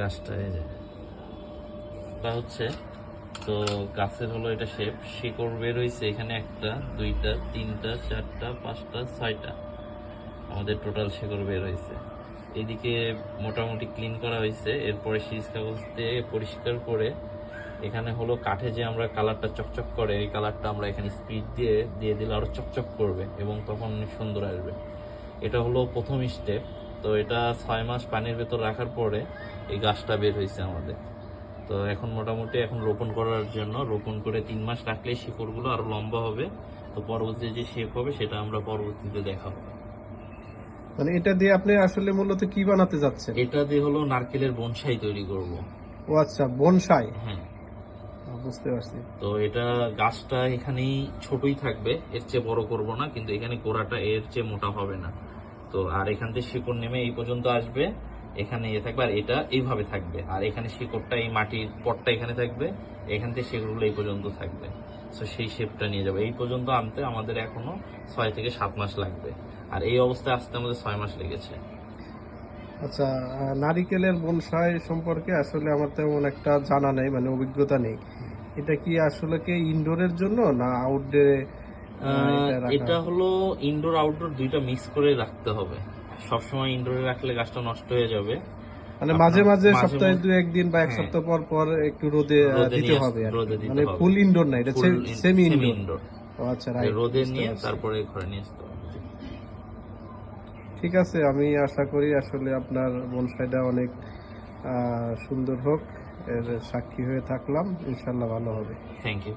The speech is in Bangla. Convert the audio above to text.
গাছটা এই যে এটা হচ্ছে, তো গাছের হলো এটা শেপ, শিকড় বের হয়েছে এখানে 1টা 2টা 3টা 4টা 5টা 6টা, আমাদের টোটাল শিকড় বের হয়েছে। এদিকে মোটামুটি ক্লিন করা হয়েছে, এরপরে সিরিজ কাগজ দিয়ে পরিষ্কার করে এখানে হলো কাঠে যে আমরা কালারটা চকচক করে এই কালারটা আমরা এখানে স্পিড দিয়ে দিয়ে দিলে আরো চকচক করবে এবং তখন অনেক সুন্দর আসবে। এটা হলো প্রথম স্টেপ। তো এটা 6 মাস পানির ভেতর রাখার পরে এই গাছটা বের হয়েছে আমাদের। তো এখন মোটামুটি এখন রোপণ করার জন্য, রোপণ করে 3 মাস রাখলে শিকড়গুলো আরো লম্বা হবে। তো পরবর্তীতে যে শেপ হবে সেটা আমরা পরবর্তীতে দেখাবো। মানে এটা দিয়ে আপনি আসলে মূলত কি বানাতে যাচ্ছেন? এটা দিয়ে হলো নারকেলের বনসাই তৈরি করব। ও আচ্ছা, বনসাই। হ্যাঁ, বুঝতে পারছি। তো এটা গাছটা এখানেই ছোটই থাকবে, এর চেয়ে বড় করব না, কিন্তু এখানে গোড়াটা এর চেয়ে মোটা হবে না। তো আর এখান থেকে শিকড় নেমে এই পর্যন্ত আসবে, এখানে থাকবে, আর এটা এইভাবে থাকবে, আর এখানে শিকড়টা এই মাটির পটটা এখানে থাকবে, এখান থেকে শিকড়গুলো এই পর্যন্ত থাকবে। তো সেই শেপটা নিয়ে যাবে। এই পর্যন্ত আনতে আমাদের এখনো 6 থেকে 7 মাস লাগবে, আর এই অবস্থায় আসতে আমাদের 6 মাস লেগেছে। আচ্ছা, নারিকেলের বনসাই সম্পর্কে আসলে আমার তেমন একটা জানা নেই, মানে অভিজ্ঞতা নেই। এটা কি আসলে কি ইনডোরের জন্য না আউটডোরে এটা হলো ইনডোর আউটডোর দুইটা মিক্স করে রাখতে হবে। সবসময় ইনডোরে রাখলে গাছটা নষ্ট হয়ে যাবে। মানে মাঝে মাঝে মাঝে সপ্তাহে মধ্যে 2-1 দিন বা 1 হ্যাঁ, সপ্তাহ পর পর একটু রোদে রোদে দিতে নিয়ে হবে আর রোদে কি। দিতে মানে হবে। ফুল ইনডোর না, এটা সেমি ইনডোর। ইনডোর ও আচ্ছা, রাইট। রোদে নিয়ে তারপরে ঘরে নিয়ে আসতে হবে। ঠিক আছে, আমি আশা করি আসলে আপনার বনসাইটা অনেক সুন্দর হোক, এর সাক্ষী হয়ে থাকলাম। ইনশাল্লাহ ভালো হবে। Thank you.